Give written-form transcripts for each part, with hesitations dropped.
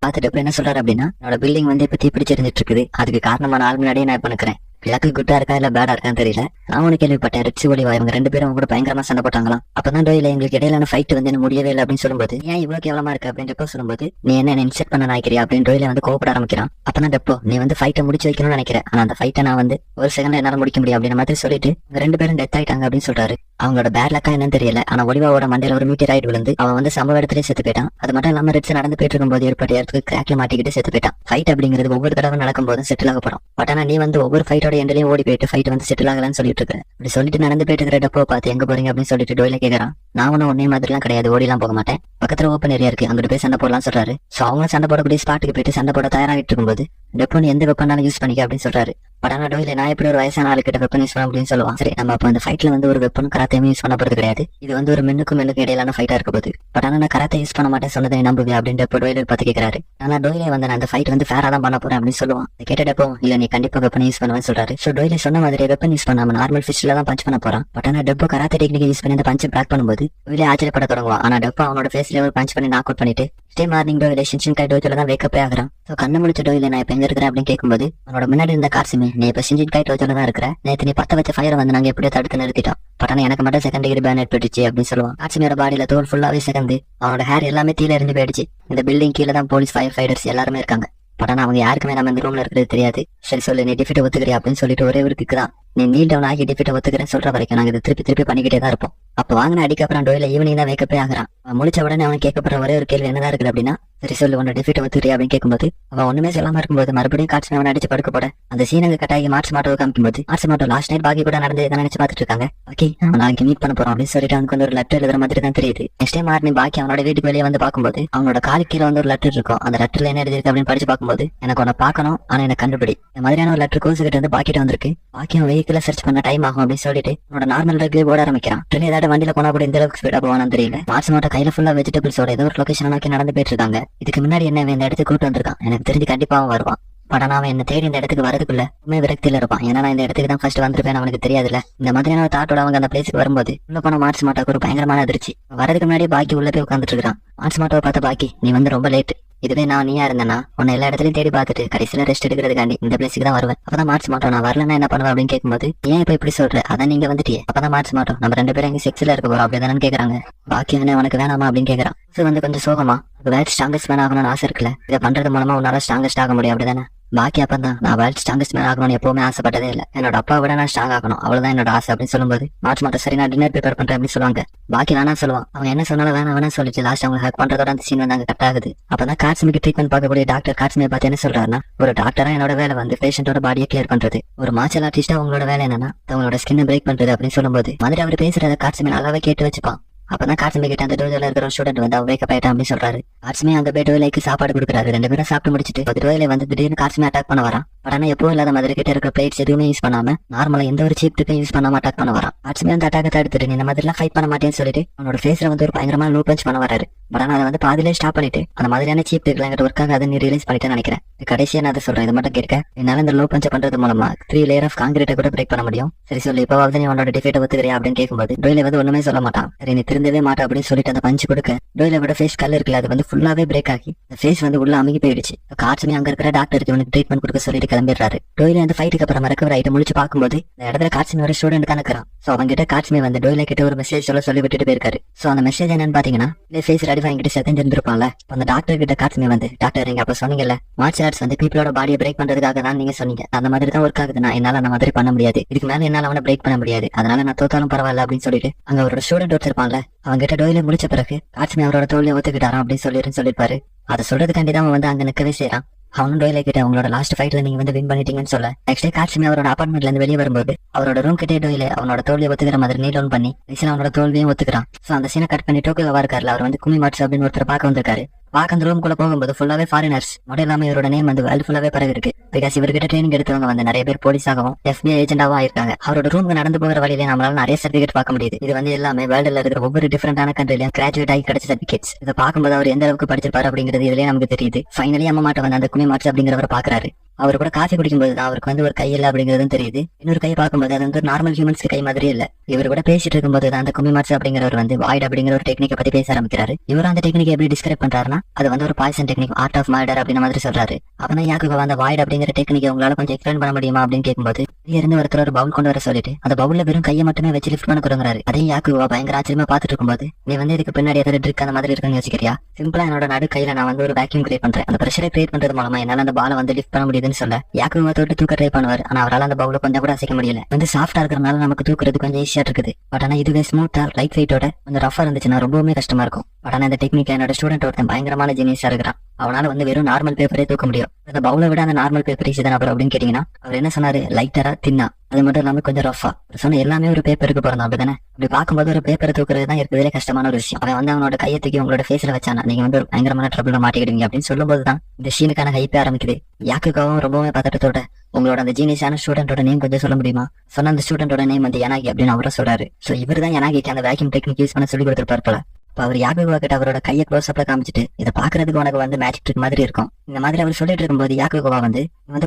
பார்த்துட்டு அப்புறம் என்ன சொல்றாரு அப்படின்னா, என்னோட பில்டிங் வந்து இப்ப தீப்பிடிச்சிருந்துட்டு இருக்குது, அதுக்கு காரணமான ஆள் முன்னாடியே நான் பண்ணுக்கிறேன். லக்கு குட்டா இருக்கா இல்ல பேடா இருக்கான்னு தெரியல. நான் ஒண்ணு கேள்விப்பட்டேன், ரிட்சி ஒலிவா இவங்க 2 பேரும் அவங்க கூட பயங்கரமா சண்டை போட்டாங்களாம். அப்பதான் டோயில எங்களுக்கு இடையிலான ஃபைட் வந்து என்ன முடியவே இல்லை அப்படின்னு சொல்லும்போது, ஏன் இவ்வளவு கேவலமா இருக்கு அப்படின்றப்ப சொல்லும்போது, நீ என்ன இன்செக்ட் பண்ண நினைக்கிறியா அப்படின்னு டோயில வந்து கோவப்பட ஆரம்பிக்கிறான். அப்பதான் டெப்போ, நீ வந்து ஃபைட்டை முடிச்சு வைக்கணும்னு நினைக்கிறேன், ஆனா அந்த ஃபைட்டை நான் வந்து ஒரு செகண்ட்ல என்னால முடிக்க முடியும் அப்படின்ற மாதிரி சொல்லிட்டு 2 பேரும் டெத் ஆயிட்டாங்க அப்படின்னு சொல்றாரு. அவங்களோட பேட் லக்கா என்னன்னு தெரியல, ஆனா ஒலிவாவோட மண்டையில ஒரு மீட்டர் ஆயிட்டு விழுந்து அவன் வந்து சம்பவ இடத்துல செத்து போயிட்டான். அது மட்டும் இல்லாம ரிட்ஸ் நடந்து போயிட்டு இருக்கும்போது ஏற்பட்ட இடத்துக்கு கிராக்ல மாட்டிக்கிட்டு செத்து போயிட்டான். ஃபைட் அப்படிங்கிறது ஒவ்வொரு தடவை நடக்கும் போதும் செட்டில் ஆக போறோம். பட் ஆனா நீ வந்து ஒவ்வொரு ஃபைட்டோட எண்ட்லயும் ஓடி போயிட்டு ஃபைட் வந்து செட்டில் ஆகலான்னு சொல்லிட்டு இருக்க. இப்படி சொல்லிட்டு நடந்து போயிட்டு இருக்கிற டப்போ பார்த்து எங்க போறீங்க அப்படின்னு சொல்லிட்டு டோயில கேக்குறான். நான் ஒன்னும் ஒன்னே மாதிரி எல்லாம் கிடையாது, ஓடிலாம் போக மாட்டேன், பக்கத்துல ஓப்பன் ஏரியா இருக்கு, அங்கிட்டு போய் சண்டை போடலாம் சொல்றாரு. சோ அவங்க சண்டை போடக்கூடிய ஸ்பாட்டுக்கு போயிட்டு சண்டை போட தயாராகிட்டு இருக்கும்போது, டெப்போ நீ எந்த வெப்பனாலும் யூஸ் பண்ணிக்க அப்படின்னு சொல்றாரு. பட் ஆனா டோயில நான் எப்படி ஒரு வயசான ஆளுக்கிட்ட வெப்பன் யூஸ் பண்ண அப்படின்னு சொல்லுவான். சரி, நம்ம அப்ப அந்த ஃபைட்ல வந்து ஒரு வெப்பன் கராத்தையுமே யூஸ் பண்ண போறது கிடையாது, இது வந்து ஒரு மென்னுக்கும் இடையிலான ஃபைட்டா இருக்க போகுது. பட் ஆனா நான் கராத்தை யூஸ் பண்ண மாட்டேன் சொன்னதை நம்புவேன் அப்படின்னு டோயில பார்த்து கேட்கிறாரு. ஆனா டோயிலே வந்து நான் அந்த ஃபைட் வந்து ஃபேரா தான் பண்ண போறேன் அப்படின்னு சொல்லுவான். கேட்டப்போ இல்ல நீ கண்டிப்பா வெப்பன் யூஸ் பண்ணுவேன்னு சொல்றாரு. சோ டோயிலே சொன்ன மாதிரி வெப்பன் யூஸ் பண்ணாம நார்மல் ஃபிஸ்ட்ல தான் பஞ்ச் பண்ண போறான். பட் ஆனா டெப்போ கராத்தே டெக்னிக் யூஸ் பண்ணி அந்த பஞ்ச் பிளாக் பண்ணும்போது டோயிலே ஆச்சரியப்பட தொடங்குவான். ஆனா டெப்போ அவனோட ஃபேஸ்ல ஒரு பஞ்ச் பண்ணி நாக் அவுட் பண்ணிட்டு ஸ்டே மார்னிங் டோயில ஷின்ஷின்காய் டோஜோல தான் வேக்கப்பே ஆகிறான். சோ கண்ணு முடிச்ச டோயில நான் இப்ப எங்க இருக்கிறேன் அப்படின்னு கேட்கும்போது, அவனோட முன்னாடி இருந்த காட்சிமே, நீ இப்ப ஷின்ஷின்காய் டோஜோல தான் இருக்கிற, நேத்து நீ பத்த வச்ச ஃபயரை வந்து நாங்க எப்படியோ தடுத்து நிறுத்திட்டோம், பட் ஆனா எனக்கு மட்டும் செகண்ட் டிகிரி பேன் ஏற்பட்டுச்சு அப்படின்னு சொல்லுவான். காட்சிமையோட பாடியில தோல் ஃபுல்லாவே செகந்து, அவனோட ஹேர் எல்லாமே தீல இருந்து போயிடுச்சு. இந்த பில்டிங் கீழே தான் போலீஸ் ஃபயர் ஃபைட்டர்ஸ் எல்லாருமே இருக்காங்க. பட் ஆனா அவங்க யாருக்குமே நம்ம இந்த ரூம்ல இருக்கிறது தெரியாது. சரி சொல்லு, நீ டிஃபிட்ட ஒத்துக்கிறியா அப்படின்னு சொல்லிட்டு ஒரே ஒரு கிக்கு தான், நீ நீல் டவுன் ஆகி டிஃபிட்ட ஒத்துக்கிறேன்னு சொல்ற வரைக்கும் நாங்க இதை திருப்பி பண்ணிக்கிட்டே தான் இருப்போம். அப்ப வாங்கின அடிக்கப்புறம் டோயில ஈவினிங் தான் வேக்கப்பே ஆகிறான். அவன் முடிச்ச உடனே அவன் கேட்கப்படுற ஒரே ஒரு கேள்வி என்னதான் இருக்குது அப்படின்னா, சரி சொல்லு உன்னோட டிஃபிட்ட ஒத்துக்கிறியா அப்படின்னு கேட்கும்போது, அவன் ஒண்ணுமே சொல்லாம இருக்கும்போது மறுபடியும் காட்சி அவன் அடிச்சு படுக்க போட அந்த சீனங்க கட்டாயி மார்ச் மாட்டோ காமிக்கும்போது, மார்ச் மாட்டோ லாஸ்ட் நைட் பாக்கி கூட நடந்து நினைச்சு பாத்துட்டு இருக்காங்க. ஓகே, அவன் நாளைக்கு மீட் பண்ண போறோம் அப்படின்னு சொல்லிட்டு அவனுக்கு வந்து ஒரு லெட்டர் எழுதுற மாதிரி தான் தெரியுது. நெக்ஸ்ட் டைம் மார்னிங் பாக்கி அவனோட வீட்டுக்கு வெளியே வந்து பார்க்கும்போது அவனோட காலு கீழே வந்து ஒரு லெட்டர் இருக்கும். அந்த லெட்டர்ல என்ன எழுதிருக்கு அப்படின்னு படிச்சு பார்க்கும்போது, எனக்கு உன்னை பார்க்கணும் ஆனா எனக்கு கண்டுபிடி, இந்த மாதிரியான ஒரு லெட்டர் கோர்ஸ் கிட்ட வந்து பாக்கிட்டு வந்திருக்கு, பாக்கியும் வெஹிக்கிள சர்ச் பண்ண டைம் ஆகும் அப்படின்னு சொல்லிட்டு உன்னோட நார்மல் ரெகுலே ஓட ஆரம்பிக்கிறான். ட்ரெயின் ஏதாவது வண்டியில போனா கூட இந்த அளவுக்கு ஸ்பீடா போவானு தெரியல. மார்ச் மாட்டோ கையில ஃபுல்லா வெஜிடபிள்ஸோட ஏதோ ஒரு லொகேஷன் நோக்கி நடந்து போயிட்டு இருக்காங்க. இதுக்கு முன்னாடி என்ன இந்த இடத்துக்கு கூட்டு வந்திருக்கான், எனக்கு தெரிஞ்சு கண்டிப்பாவும் வருவான். பட் ஆனா அவன் என்ன தேடி இந்த இடத்துக்கு வரதுக்குள்ள உண்மை விரக்தியில இருப்பான். ஏன்னா நான் இந்த இடத்துக்கு தான் ஃபர்ஸ்ட் வந்திருப்பேன், அவனுக்கு தெரியாதுல்ல. இந்த மாதிரியான தாட்டோட அவங்க அந்த பிளேஸுக்கு வரும்போது உள்ள போன மார்ச் மாட்டோக்கு ஒரு பயங்கரமான அதிர்ச்சி. வரதுக்கு முன்னாடி பாக்கி உள்ள போய் உட்காந்துட்டு இருக்கான். மார்ச் மாட்டோவை பார்த்த பாக்கி, நீ வந்து ரொம்ப லேட், இதுவே நான் நீயா இருந்தேன்னா உன்னை எல்லா இடத்துலயும் தேடி பார்த்துட்டு கடைசியில ரெஸ்ட் எடுக்கிறதுக்காண்டி இந்த பிளேஸுக்கு தான் வருவேன். அப்பதான் மார்ச் மாட்டோம் நான் வரலன்னா என்ன பண்ணுவேன் அப்படின்னு கேட்கும்போது, ஏன் இப்ப இப்படி சொல்ற, அதான் நீங்க வந்துட்டியே. அப்பதான் மார்ச் மாட்டோம் நம்ம 2 பேரும் எங்க செக்ஸ்ல இருக்க போறோம் அப்படிதானு கேக்குறாங்க. பாக்கி என்ன உனக்கு வேணாமா அப்படின்னு கேக்குறான். வந்து கொஞ்சம் சோகமா, வேர்ல்ட் ஸ்ட்ராங்கஸ்ட் மேன் ஆகணும்னு ஆசை இருக்குல்ல, இதை பண்றது மூலமா உன்னால ஸ்ட்ராங்கஸ்ட் ஆக முடியும் அப்படிதானே. பாக்கி அப்பதான் நான் வேர்ல்ட் ஸ்ட்ராங்கஸ்ட் மேன் ஆகணும்னு எப்பவுமே ஆசைப்பட்டதே இல்லை, என்னோட அப்பா விட நான் ஸ்ட்ராங் ஆகணும் அவ்வளவுதான் என்னோட ஆசை அப்படின்னு சொல்லும்போது, மார்ச் மாட்டோம் சரி நான் டின்னர் ப்ரிப்பேர் பண்றேன் அப்படின்னு சொல்லுவாங்க. பாக்கி வேணா சொல்லுவான். அவங்க என்ன சொன்னாலும் வேணாம் சொல்லிட்டு லாஸ்ட் அவங்க ஹேக் பண்றதோட அந்த சீன் வந்து அங்க கட் ஆகுது. அப்பதான் காட்சிமிக்கு ட்ரீட்மெண்ட் பார்க்கக்கூடிய டாக்டர் காட்சிமியை பார்த்து என்ன சொல்றாருன்னா, ஒரு டாக்டரா என்னோட வேலை வந்து பேஷண்டோட பாடியை கிளியர் பண்றது, ஒரு மார்ஷல் ஆர்டிஸ்டா உங்களோட வேலை என்னன்னா அவங்களோட ஸ்கின்னை பிரேக் பண்றது அப்படின்னு சொல்லும்போது, மாதிரி அவர் பேசுறத காட்சிமி நல்லாவே கேட்டு வச்சுப்பான். அப்பதான் காட்சிமே கிட்ட அந்த டோஜோல இருக்கிற ஸ்டூடெண்ட் வந்து அவன் வேக்கப் ஆயிட்டான் அப்படின்னு சொல்றாரு. காட்சிமே அங்க போய் டோயிலைக்கு சாப்பாடு கொடுக்குறாரு. 2 பேரும் சாப்பிட்டு முடிச்சிட்டு டோயிலை வந்து திடீர்னு காட்சிமே அட்டாக் பண்ண வரான். பட் ஆனா எப்பவும் இல்லாத மாதிரி கிட்ட இருக்கிற பிளேட்ஸ் எதுவுமே யூஸ் பண்ணாம நார்மலா எந்த ஒரு சீப் ட்ரிப்பையும் யூஸ் பண்ணாம அட்டாக் பண்ண வரான். காட்சிமே அந்த அட்டாக்கை தடுத்துட்டு நீ இந்த மாதிரி எல்லாம் ஃபைட் பண்ண மாட்டேன்னு சொல்லிட்டு அவனோட ஃபேஸ்ல வந்து ஒரு பயங்கரமான லூ பஞ்ச் பண்ண வராரு. பட் ஆனா அதை வந்து பாதிலே ஸ்டாப் பண்ணிட்டு அந்த மாதிரியான சீப் ட்ரிக்லாம் எங்கிட்ட ஒர்க் ஆகாது நீ ரிலீஸ் பண்ணிட்டேன்னு நினைக்கிறேன். கடைசியா நான் அதை சொல்றேன், இதை மட்டும் கேட்க என்னால இந்த லூ பஞ்ச் பண்றது மூலமா 3 லேயர் ஆஃப் காங்கிரீட்டை கூட பிரேக் பண்ண முடியும். சரி சொல்லு இப்பவாவது நீ உன்னோட டிஃபீட்டை ஒத்துக்கிறியா அப்படின்னு கேட்கும்போது டோயில வந்து ஒண்ணுமே சொல்ல மாட்டான். சரி நீ திருந்தவே மாட்டா அப்படின்னு சொல்லிட்டு அந்த பஞ்ச் கொடுக்க டோயிலோட ஃபேஸ் கல்ல இருக்குல்ல அது வந்து ஃபுல்லாவே பிரேக் ஆகி அந்த ஃபேஸ் வந்து உள்ள அமுகி போயிடுச்சு. காட்சிமே அங்க இருக்கிற டாக்டருக்கு இவனுக்கு ட்ரீட்மெண்ட் கொடுக்க சொல்லிட்டு கிளம்பிடுறாரு. டோயில அந்த ஃபைட்டுக்கு அப்புறம் ரெக்கவர் ஆயிட்டு முடிச்சு பார்க்கும்போது இந்த இடத்துல காட்சிமே ஒரு ஸ்டூடெண்ட் தான் இருக்கிறான். சோ அவங்க கிட்ட காட்சிமே வந்து டோயில கிட்ட ஒரு மெசேஜ் சொல்லி விட்டுட்டு போயிருக்காரு. சோ அந்த மெசேஜ் என்னன்னு பாத்தீங்கன்னா, ஃபேஸ் அடி வாங்கிட்டு செத்தஞ்சிருந்திருப்பான்ல அந்த டாக்டர் கிட்ட காட்சிமே வந்து, டாக்டர் நீங்க அப்ப சொன்னீங்கல்ல மார்ஷல் ஆர்ட்ஸ் வந்து பீப்பிளோட பாடியை பிரேக் பண்றதுக்காக தான் நீங்க சொன்னீங்க, அந்த மாதிரி தான் ஒர்க் ஆகுது, நான் என்னால அந்த மாதிரி பண்ண முடியாது, இதுக்கு மேல என்னால அவனை பிரேக் பண்ண முடியாது, அதனால நான் தோத்தாலும் பரவாயில்ல அப்படின்னு சொல்லிட்டு அங்க அவரோட ஸ்டூடெண்ட் வச்சிருப்பான்ல அவங்க கிட்ட டோயில முடிச்ச பிறகு காட்சிமே அவரோட தோல்வியை ஒத்துக்கிட்டாராம் அப்படின்னு சொல்லிருப்பாரு. அதை சொல்றதுக்காண்டி தான் அவன் வந்து அங்க நிக்கவே செய்யறான். அவனும் டோயில கிட்ட அவங்களோட லாஸ்ட் ஃபைட்ல நீங்க வந்து வின் பண்ணிட்டீங்கன்னு சொல்ல, நெக்ஸ்ட் டே காட்சிமே அவரோட அபார்ட்மெண்ட்ல இருந்து வெளியே வரும்போது அவரோட ரூம் கிட்டே டோயில அவனோட தோல்வியை ஒத்துக்கிற மாதிரி நீல் டவுன் பண்ணி அவனோட தோல்வியும் ஒத்துக்கிறான். சோ அந்த சீனை கட் பண்ணி டோக்கியோவா இருக்காருல அவர் வந்து குமி மாட்ஸ் அப்படின்னு ஒருத்தர் பார்க்க வந்திருக்காரு. பார்க்க அந்த ரூம் குள்ள போகும்போது ஃபுல்லாவே ஃபாரினர்ஸ், மட்டும் இல்லாம இவரோட நேம் வந்து வேர்ல்ட் ஃபுல்லாவே பரவி இருக்கு. பிகாஸ் இவர்கிட்ட ட்ரைனிங் எடுத்தவங்க வந்து நிறைய பேர் போலீஸாகவும் FBI ஏஜென்டாவும் ஆயிருக்காங்க. அவரோட ரூமுக்கு நடந்து போகிற வழியிலே நம்மளால நிறைய சர்டிபிகேட் பார்க்க முடியுது. இது வந்து எல்லாமே வேர்ல்டுல இருக்கிற ஒவ்வொரு டிஃபரெண்டான கண்ட்ரிலையும் கிராஜுவேட் ஆகி கிடைச்ச சர்டிபிகேட்ஸ். இதை பார்க்கும்போது அவர் எந்த அளவுக்கு படிச்சிருப்பாரு அப்படிங்கிறது இதுலயே நமக்கு தெரியுது. ஃபைனலி அம்மா மாட்ட வந்து அந்த குமி மாட்ஸ் அப்படிங்கிறவரை பாக்குறாரு. அவர் கூட காஃபி குடிக்கும்போது தான் அவருக்கு வந்து ஒரு கை இல்ல அப்படிங்கறதும் தெரியுது. இன்னொரு கையை பார்க்கும்போது அது வந்து நார்மல் ஹியூமன்ஸ்க்கு கை மாதிரி இல்ல. இவர் கூட பேசிட்டு இருக்கும்போது தான் அந்த குமிமாட்சு அப்படிங்கிறவர் வந்து வாய்ட் அப்படிங்கிற ஒரு டெக்னிக்கை பத்தி பேச ஆரம்பிக்கிறாரு. இவர் அந்த டெக்னிக் எப்படி டிஸ்கிரைப் பண்றாருன்னா அது வந்து ஒரு poison technique, art of murder அப்படின்ற மாதிரி சொல்றாரு. அப்பதான் யாக்குகோ அந்த வாய்ட் அப்படிங்கிற டெக்னிக்கை உங்களால கொஞ்சம் எக்ஸ்பிளைன் பண்ண முடியுமா அப்படின்னு கேட்கும்போது இருந்து ஒருத்தர் ஒரு பவுல் கொண்டு வர சொல்லிட்டு அந்த பவுல்ல வெறும் கையை மட்டுமே வச்சு லிஃப்ட் பண்ண கொடுங்குறாரு. அதையும் யாக்குகோ பயங்கர ஆச்சரியமா பாத்துட்டு இருக்கும்போது நீ வந்து இதுக்கு பின்னாடி ஏதாவது ட்ரிக் அந்த மாதிரி இருக்குன்னு யோசிக்கிறியா? சிம்பிளா என்னோட நடு கையில நான் வந்து ஒரு வேக்யூம் கிரியேட் பண்றேன். அந்த பிரஷரை கிரியேட் பண்றது மூலமா என்னால அந்த பாலை வந்து லிஃப்ட் பண்ண முடியுதுன்னு சொல்ல யாக்குகோ தொட்டு தூக்க ட்ரை பண்ணுவார். ஆனா அவரால் அந்த பவுல கொஞ்சம் கூட அசைக்க முடியல. வந்து சாஃப்டா இருக்கிறனால நமக்கு தூக்குறது கொஞ்சம் ஈஸியா இருக்குது. பட் ஆனா இதுவே ஸ்மூத்தா லைட் வெயிட்டோட கொஞ்சம் ரஃபா இருந்துச்சுன்னா ரொம்பவுமே கஷ்டமா இருக்கும். பட் ஆனா இந்த டெக்னிக் என்னோட ஸ்டூடெண்ட் ஒருத்தன் பயங்கரமான ஜீனியஸா இருக்கிறான். அவனால வந்து வெறும் நார்மல் பேப்பரே தூக்க முடியும். அந்த பவுலை விட அந்த நார்மல் பேப்பர் ஈஸி தான் அப்படின்னு கேட்டீங்கன்னா அவர் என்ன சொன்னாரு, லைட்டரா தின்னா, அது மட்டும் இல்லாம கொஞ்சம் ரஃபா சொன்ன எல்லாமே ஒரு பேப்பருக்கு பிறந்தோம் அப்படிதானே. அப்படி பார்க்கும்போது ஒரு பேப்பரை தூக்குறது தான் இருக்கிறதுலே கஷ்டமான ஒரு விஷயம். அவன் வந்து அவனோட கையை தூக்கி உங்களோட ஃபேஸ்ல வச்சானா நீங்க வந்து ஒரு பயங்கரமான ட்ரபிள்ல மாட்டிக்கிடுவீங்க அப்படின்னு சொல்லும் போதுதான் இந்த சீனுக்கான ஹைப்பே ஆரம்பிக்குது. யாக்குகாவும் ரொம்பவே பதட்டத்தோட உங்களோட அந்த ஜீனியஸான ஸ்டூடெண்டோட நேம் கொஞ்சம் சொல்ல முடியுமா? சொன்ன அந்த ஸ்டூடெண்டோட நேம் வந்து யனாகி அப்படின்னு அவரும் சொல்றாரு. சோ இவர் தான் யனாகிக்கு அந்த வேக்யூம் டெக்னிக் யூஸ் பண்ண சொல்லி கொடுத்துருப்பாரு போல. இப்ப அவர் யாக்குகோ கிட்ட அவரோட கையை க்ளோஸ் அப்ல காமிச்சிட்டு இதை பாக்குறதுக்கு உனக்கு வந்து மேஜிக் ட்ரிக் மாதிரி இருக்கும். இந்த மாதிரி அவர் சொல்லிட்டு இருக்கும்போது யாக்குகோவா வந்து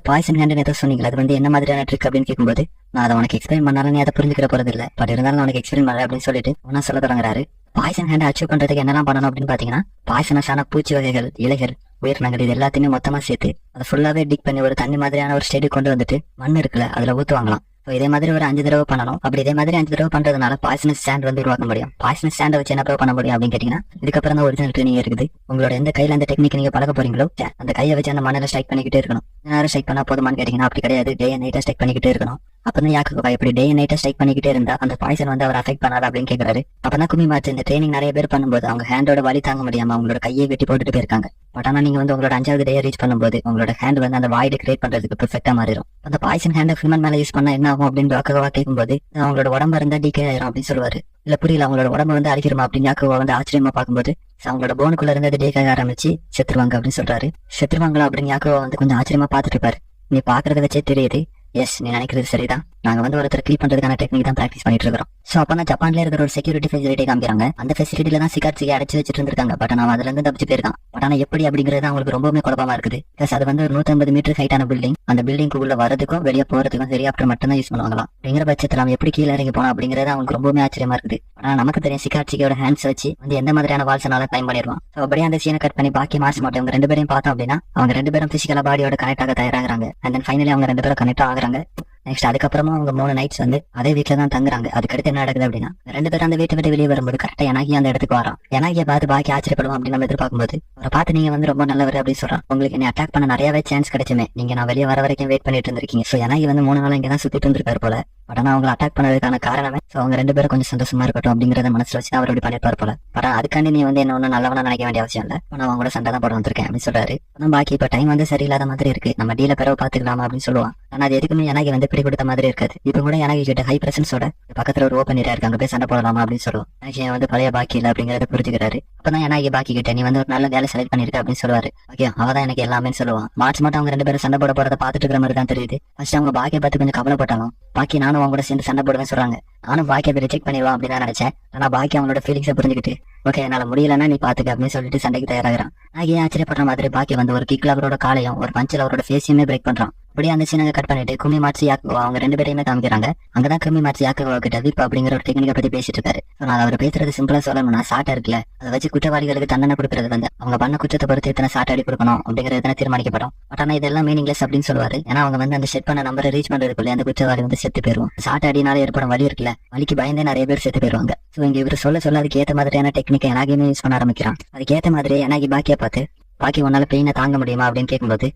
பாய்சன் ஹேண்ட் ஏதோ சொன்னீங்களா, அது வந்து என்ன மாதிரியான ட்ரிக் அப்படின்னு கேட்கும்போது நான் அதை உனக்கு எக்ஸ்பிளைன் பண்ணாலும் நீ அதை புரிஞ்சுக்கிற போறது இல்ல, பட் இருந்தாலும் உனக்கு எக்ஸ்பிளைன் பண்ணல அப்படின்னு சொல்லிட்டு ஒன்னா சொல்ல தொடங்குறாரு. பாய்சன் ஹேண்ட் அச்சீவ் பண்றதுக்கு என்னெல்லாம் பண்ணணும் அப்படின்னு பாத்தீங்கன்னா பாய்சனஸான பூச்சி வகைகள், இலைகள், உயிரினங்கள் இது எல்லாத்தையுமே மொத்தமா சேர்த்து அதை ஃபுல்லாவே டிக் பண்ணி ஒரு தண்ணி மாதிரியான ஒரு ஸ்டேடி கொண்டு வந்துட்டு மண் இருக்குல்ல அதுல ஊத்துவாங்களாம். இதே மாதிரி ஒரு 5 தடவை பண்ணணும். அப்படி இதே மாதிரி 5 தடவை பண்றதுனால பாய்சனஸ் ஸ்டாண்ட் வந்து உருவாக்க முடியும். பாய்சனஸ் ஸ்டாண்ட் வச்சு என்ன பண்ண முடியும் அப்படின்னு கேட்டீங்கன்னா இதுக்கப்புறம் தான் ஒரிஜினல் ட்ரைனிங் இருக்குது. உங்களோட எந்த கையில அந்த டெக்னிக் நீங்க பழக போறீங்களோ அந்த கையை வச்சு அந்த மண்ணில ஸ்ட்ரைக் பண்ணிக்கிட்டே இருக்கணும். நேரம் ஸ்ட்ரைக் பண்ணா போதுமான்னு கேட்டீங்கன்னா அப்படி கிடையாது, டே அண்ட் நைட்டா ஸ்ட்ரைக் பண்ணிக்கிட்டே இருக்கணும். அப்பதான் யாக்குகோ இப்படி டே அண்ட் நைட்டா ஸ்ட்ரைக் பண்ணிக்கிட்டே இருந்தா அந்த பாய்சன் வந்து அவர் அஃபெக்ட் பண்ணாது அப்படின்னு கேட்கறாரு. அப்பதான் குமிமாட்சு இந்த ட்ரைனிங் நிறைய பேர் பண்ணும்போது அவங்க ஹேண்டோட வலி தாங்க முடியாம அவங்களோட கையை வெட்டி போட்டுட்டு போயிருக்காங்க. பட் ஆனா நீங்க வந்து உங்களோட 5வது டே ரீச் பண்ணும்போது உங்களோட ஹேண்ட் வந்து அந்த வாய்டு கிரியேட் பண்றதுக்கு பெர்ஃபெக்ட்டா மாறிடும். அந்த பாய்சன் ஹேண்ட் ஹியூமன் மேல யூஸ் பண்ணா என்ன ஆகும் அப்படின்னு யாக்குகோ கேட்கும்போது அவங்களோட உடம்பு இருந்தா டிகே ஆயிரும் அப்படின்னு சொல்லுவாரு. இல்ல புரியல, அவங்களோட உடம்பு வந்து அழிக்கிறமா அப்படின்னு யாக்குகோ வந்து ஆச்சரியமா பார்க்கும்போது அவங்களோட போனுக்குள்ள இருந்து டேக் ஆக ஆரம்பிச்சு செத்துருவாங்க அப்படின்னு சொல்றாரு. செத்துருவாங்களா அப்படின்னு யாக்குகோ வந்து கொஞ்சம் ஆச்சரியமா பாத்துட்டு இருப்பாரு. நீ பாக்குறத வச்சே தெரியுது, எஸ் நீ நினைக்கிறது சரிதான், நாங்க வந்து ஒருத்தர் கிளீப் பண்றதுக்கான டெக்னிக் தான் பிராக்டிஸ் பண்ணிட்டு இருக்கோம். சோ அப்பதான் ஜப்பான்ல இருக்கிற ஒரு செக்யூரிட்டி ஃபெசிலிட்டி காமிக்கிறாங்க. அந்த ஃபெசிலிட்டில தான் சிகாட்சியை அடைச்சு வச்சிட்டு இருந்திருக்காங்க. பட் ஆனா அதுல இருந்து தப்பிச்சு போயிருக்கான். பட் ஆனா எப்படி அப்படிங்கிறது அவங்களுக்கு ரொம்பவே குழப்பமா இருக்குது. பிளஸ் அது வந்து ஒரு 150 மீட்டர் ஹைட்டான பில்டிங். அந்த பில்டிங்க்கு உள்ள வரதுக்கும் வெளியே போறதுக்கும் ஹெலிகாப்டர் மட்டும் தான் யூஸ் பண்ணுவாங்களாம். அப்படிங்கிற பட்சத்துல அவன் எப்படி கீழே இறங்கி போனா அப்படிங்கறது அவங்களுக்கு ரொம்பவே ஆச்சரியமா இருக்குது. ஆனா நமக்கு தெரியும் சிகாட்சியோட ஹேண்ட்ஸ் வச்சு வந்து எந்த மாதிரியான வால்ஸ்னால டைம் பண்ணிடுவான். சோ அப்படியே அந்த சீனை கட் பண்ணி பாக்கி மார்ச் மாட்டோம் அவங்க 2 பேரையும் பார்த்தோம் அப்படின்னா அவங்க 2 பேரும் பிசிக்கலா பாடியோட கனெக்ட் ஆக தயாராகிறாங்க. அண்ட் தென் ஃபைனலி அவங்க 2 பேரும் கனெக்ட் ஆகுறாங்க. நெக்ஸ்ட் அதுக்கப்புறமா அவங்க 3 நைட்ஸ் வந்து அதே வீட்டுல தான் தங்குறாங்க. அதுக்கடுத்து என்ன நடக்குது அப்படின்னா 2 பேரும் அந்த வீட்டை விட்டு வெளியே வரும்போது கரெக்டா யனாகி அந்த இடத்துக்கு வரான். யனாகியை பார்த்து பாக்கி ஆச்சரியப்படுவோம் அப்படின்னு நம்ம எதிர்பார்க்கும்போது அவரை பார்த்து நீங்க வந்து ரொம்ப நல்லவர் அப்படின்னு சொல்றான். உங்களுக்கு என்ன அட்டாக் பண்ண நிறையவே சான்ஸ் கிடைச்சுமே, நீங்க நான் வெளியே வர வரைக்கும் வெயிட் பண்ணிட்டு இருந்திருக்கீங்க. சோ யனாகி வந்து 3 நாள் இங்கதான் சுத்திட்டு இருந்திருக்காரு போல. பட் ஆனா அவங்களை அட்டாக் பண்ணதுக்கான காரணமே அவங்க 2 பேரும் கொஞ்சம் சந்தோஷமா இருக்கட்டும் அப்படிங்கறத மனசுல வச்சு அவர் அப்படி பண்ணிருப்பாரு போல. பட் அதுக்காண்டி நீ வந்து என்ன ஒண்ணு நல்லவனா நினைக்க வேண்டிய அவசியம் இல்ல, நான் அவங்க கூட சண்டை தான் போட வந்திருக்கேன் அப்படின்னு சொல்றாரு. ஆனா பாக்கி இப்ப டைம் வந்து சரியில்லாத மாதிரி இருக்கு, நம்ம டீல பிறகு பாத்துக்கலாமா அப்படின்னு சொல்லுவான். ஆனா அது எதுக்குமே யனாகி வந்து பிடி கொடுத்த மாதிரி இருக்காது. இப்ப கூட யனாகி கிட்ட ஹை பிரசன்ஸோட பக்கத்துல ஒரு ஓப்பன் ஏரியா இருக்கு, அங்க போய் சண்டை போடலாமா அப்படின்னு சொல்லுவோம். யனாகி வந்து பழைய பாக்கி இல்ல அப்படிங்கறத புரிஞ்சுக்கிறாரு. அப்பதான் யனாகி பாக்கி கிட்ட நீ வந்து ஒரு நல்ல வேலை செலக்ட் பண்ணிருக்க அப்படின்னு சொல்லுவாரு. ஓகே அவதான் எனக்கு எல்லாமே சொல்லுவான். மார்ச் மட்டும் அவங்க 2 பேரும் சண்டை போட போறத பாத்துட்டு இருக்கிற மாதிரி தான் தெரியுது. ஃபர்ஸ்ட் அவங்க பாக்கியை பார்த்து கொஞ்சம் கவலைப்பட்டாலும் பாக்கி நானும் அவங்க கூட சேர்ந்து சண்டை போடுவேன் சொல்றாங்க. நானும் பாக்கியை ரிஜெக்ட் பண்ணிடுவான் அப்படின்னு தான் நினைச்சேன். ஆனா பாக்கி அவனோட ஃபீலிங்ஸை புரிஞ்சுக்கிட்டு ஓகே என்னால முடியலன்னா நீ பாத்துக்க அப்படின்னு சொல்லிட்டு சண்டைக்கு தயாராகிறான். ஆகிய ஆச்சரியப்படுற மாதிரி பாக்கி வந்து ஒரு கிக்ல அவரோட காலையும் ஒரு பஞ்சில் அவரோட ஃபேஸையுமே பிரேக் பண்றான். அப்படியே அந்த சீனை கட் பண்ணிட்டு குமிமாட்சு யாக்குகோ அவங்க 2 பேரையுமே காமிக்கிறாங்க. அங்கதான் குமிமாட்சு யாக்குகோ கிட்ட விப் அப்படிங்கிற ஒரு டெக்னிக்கை பத்தி பேசிட்டு இருக்காரு. நான் அவர் பேசுறது சிம்பிளா சொல்லணும்னா சாட்டா இருக்குல்ல, அதை வச்சு குற்றவாளிகளுக்கு தண்டனை கொடுக்கறது வந்து அவங்க பண்ண குற்றத்தை பொறுத்து எத்தனை சாட்டை அடி கொடுக்கணும் அப்படிங்கறது தீர்மானிக்கப்படும். பட் ஆனா இதெல்லாம் மீனிங்லெஸ் அப்படின்னு சொல்லுவாரு. ஏன்னா அவங்க வந்து அந்த செட் பண்ண நம்பரை ரீச் பண்றதுக்குள்ள அந்த குற்றவாளி வந்து செத்து போயிருவோம். சாட்டை அடினால ஏற்படும் வலி இருக்குல்ல, வலிக்கு பயந்தே நிறைய பேர் செத்து போயிருவாங்க. சோ இங்க இவர் சொல்ல அதுக்கு ஏத்த மாதிரியான டெக்னிக்கை யனாகியுமே யூஸ் பண்ண ஆரம்பிக்கிறான். அதுக்கு ஏத்த மாதிரி யனாகி பாக்கியை பார்த்து பாக்கி உன்னால பெயினை தாங்க முடியுமா அப்படின்னு கேட்கும்போது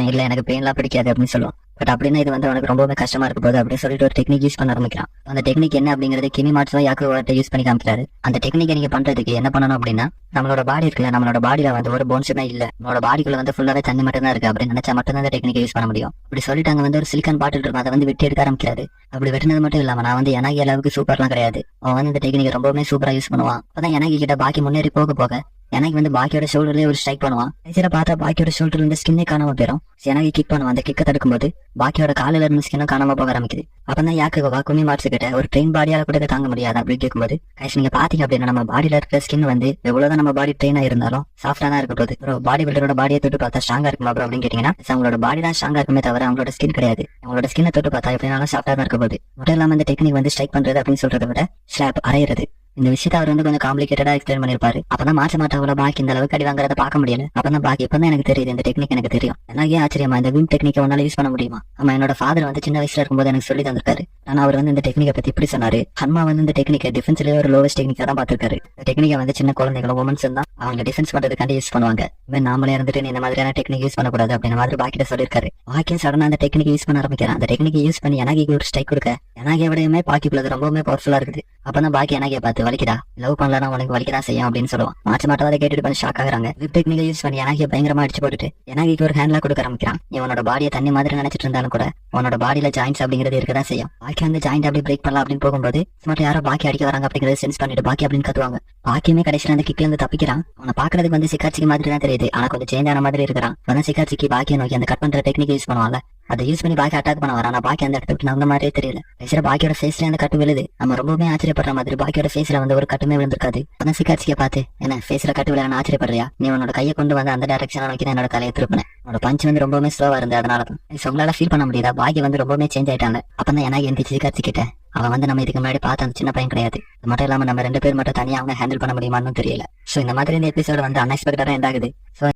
இல்ல எனக்கு பெயின்லாம் பிடிக்காது அப்படின்னு சொல்லுவான். பட் அப்படின்னா இது வந்து அவனுக்கு ரொம்பவே கஷ்டமா இருக்க போகுது அப்படின்னு சொல்லிட்டு ஒரு டெக்னிக் யூஸ் பண்ண ஆரம்பிக்கிறான். அந்த டெக்னிக் என்ன அப்படிங்கறது கிமிமாட்சு யாக்குகோட்ட யூஸ் பண்ணி காமிக்கிறாரு. அந்த டெக்னிக்கை நீங்க பண்றதுக்கு என்ன பண்ணணும் அப்படின்னா நம்மளோட பாடி இருக்குல்ல, நம்மளோட பாடியில வந்து ஒரு போன்ஸுமே இல்ல, நம்மளோட பாடிக்குள்ள வந்து ஃபுல்லாவே தண்ணி மட்டும் தான் இருக்கு அப்படின்னு நினைச்சா மட்டும் தான் அந்த டெக்னிக்கை யூஸ் பண்ண முடியும். அப்படி சொல்லிட்டு அங்க வந்து ஒரு சிலிக்கான் பாட்டில் இருக்கும், அதை வந்து வெட்டி எடுக்க ஆரம்பிக்கிறாரு. அப்படி வெட்டினது மட்டும் இல்லாம நான் வந்து யனாகி அளவுக்கு சூப்பர்லாம் கிடையாது, அவன் வந்து இந்த டெக்னிக்கை ரொம்பவுமே சூப்பரா யூஸ் பண்ணுவான். அப்பதான் யனாகி கிட்ட பாக்கி முன்னேறி போக போக எனக்கு வந்து பாக்கியோட ஷோல்டர்லயே ஒரு ஸ்ட்ரைக் பண்ணுவான். கடைசியில பார்த்தா பாக்கியோட ஷோல்டர்ல இருந்து ஸ்கின்னே காணாம போயிடும். எனக்கு கிக் பண்ணுவான். அந்த கிக்க தடுக்கும்போது பாக்கியோட காலில இருந்து ஸ்கின்னும் காணாம போக ஆரம்பிக்குது. அப்பதான் யாக்குவா குமி மார்க்ஸ் கிட்ட ஒரு ட்ரெயின் பாடியால கூட இதை தாங்க முடியாது அப்படின்னு கேட்கும்போது, கைஸ் நீங்க பாத்தீங்க அப்படின்னா நம்ம பாடியில இருக்கிற ஸ்கின் வந்து எவ்வளவுதான் நம்ம பாடி ட்ரெயினா இருந்தாலும் சாஃப்டா தான் இருக்க போகுது. ப்ரோ பாடி பில்டரோட பாடியை தொட்டு பார்த்தா ஸ்ட்ராங்கா இருக்குமா ப்ரோ அப்படின்னு கேட்டீங்கன்னா, அவங்களோட பாடி தான் ஸ்ட்ராங்கா இருக்குமே தவிர அவங்களோட ஸ்கின் கிடையாது. அவங்களோட ஸ்கின்னை தொட்டு பார்த்தா எப்படினாலும் சாஃப்டா தான் இருக்க போகுது. மட்டும் இல்லாம இந்த டெக்னிக் வந்து ஸ்ட்ரைக் பண்றது அப்படின்னு சொல்றதை விட ஸ்லாப் அரையிறது, இந்த விஷயத்தை அவர் வந்து கொஞ்சம் காம்ப்ளிகேட்டடா எக்ஸ்பிளைன் பண்ணிருப்பாரு. அப்பதான் மாற்ற மாட்டாவோட பாக்கி இந்த அளவுக்கு அடி வாங்குறத பார்க்க முடியல. அப்பதான் பாக்கி இப்பதான் எனக்கு தெரியுது இந்த டெக்னிக் எனக்கு தெரியும். எனக்கு ஆச்சரியமா இந்த விம் டெக்னிக்கை உன்னால யூஸ் பண்ண முடியுமா? ஆமா என்னோட ஃபாதர் வந்து சின்ன வயசுல இருக்கும்போது எனக்கு சொல்லி தந்திருக்காரு. ஆனா அவர் வந்து இந்த டெக்னிக்கை பத்தி இப்படி சொன்னாரு. ஹன்மா வந்து இந்த டெக்னிக்கை டிஃபென்ஸ்லயே ஒரு லோவஸ்ட் டெக்னிக்கா தான் பாத்துருக்காரு. இந்த டெக்னிக்கை வந்து சின்ன குழந்தைகளும் உமன்ஸ் தான் அவங்க டிஃபென்ஸ் பண்றதுக்காண்டி யூஸ் பண்ணுவாங்க. நாமளே இருந்துட்டு இந்த மாதிரியான டெக்னிக் யூஸ் பண்ணக்கூடாது அப்படின்னு மாதிரி பாக்கிட்ட சொல்லிருக்காரு. பாக்கிய சடனா அந்த டெக்னிக் யூஸ் பண்ண ஆரம்பிக்கிறேன். அந்த டெக்னிக் யூஸ் பண்ணி எனக்கு ஒரு ஸ்ட்ரைக் கொடுக்க எனக்கு விடையுமே பாக்கிக்குள்ளது ரொம்பவுமே பவர்ஃபுல்லா இருக்குது. அப்பதான் பாக்கி எனக்கு பார்த்து வலிக்குதா லவ் பண்ணலன்னா உனக்கு வலிக்கதான் செய்யும் அப்படின்னு சொல்லுவான். மாற்ற மாட்டோம் அதை கேட்டுட்டு பண்ணி ஷாக் ஆகுறாங்க. விப் டெக்னிக்கை யூஸ் பண்ணி எனக்கு பயங்கரமா அடிச்சு போட்டுட்டு எனக்கு ஒரு ஹேண்ட்ல கொடுக்க ஆரம்பிக்கிறான். இவனோட பாடியை தண்ணி மாதிரி நினைச்சிட்டு இருந்தாலும் கூட உன்னோட பாடியில ஜாயின்ஸ் அப்படிங்கிறது இருக்கதான் செய்யும். பாக்கி வந்து ஜாயிண்ட் அப்படி பிரேக் பண்ணலாம் அப்படின்னு போகும்போது மட்டும் யாரோ பாக்கி அடிக்க வராங்க அப்படிங்கறத சென்ஸ் பண்ணிட்டு பாக்கி அப்படின்னு கத்துவாங்க. பாக்கியுமே கடைசியில் அந்த கிக்ல இருந்து தப்பிக்கிறான். அவனை பாக்குறதுக்கு வந்து சிக்காச்சிக்கு மாதிரி தான் தெரியுது. ஆனா கொஞ்சம் சேஞ்ச் ஆன மாதிரி இருக்கிறான். ஆனா சிக்காச்சிக்கு பாக்கியை நோக்கி அந்த கட் பண்ற டெக்னிக் யூஸ் பண்ணுவாங்க. அதை யூஸ் பண்ணி பாக்கி அட்டாக் பண்ண வரான். பாக்கி அந்த இடத்துக்கு அந்த மாதிரியே தெரியல. கடைசியில பாக்கியோட ஃபேஸ்ல அந்த கட்டு விழுது. நம்ம ரொம்பவுமே ஆச்சரியப்படுற மாதிரி பாக்கியோட ஃபேஸ்ல வந்து ஒரு கட்டுமே விழுந்திருக்காது. ஆனா சிக்காச்சிக்க பார்த்து என்ன ஃபேஸ்ல கட்டு விழா ஆச்சரியப்படுறியா? நீ உன்னோட கையை கொண்டு வந்து அந்த டைரக்ஷனை நோக்கி தான் என்னோட தலையை திருப்பினேன். உன்னோட பஞ்ச் வந்து ரொம்பவுமே ஸ்லோவா இருந்து அதனால தான் உங்களால ஃபீல் பண்ண முடியுதா? பாக்கி வந்து ரொம்பவுமே சேஞ்ச் ஆயிட்டாங்க. அப்பதான் எனக்கு எந்திரிச்சு சிக்காச்சிக்கிட்ட அவன் வந்து நம்ம இதுக்கு முன்னாடி பார்த்த அந்த சின்ன பையன் கிடையாது. அது மட்டும் இல்லாம நம்ம 2 பேர் மட்டும் தனியா அவங்க ஹேண்டில் பண்ண முடியுமான்னு தெரியல. சோ இந்த மாதிரி இந்த எபிசோட் வந்து அன்எக்ஸ்பெக்டடா எண்ட் ஆகுது. சோ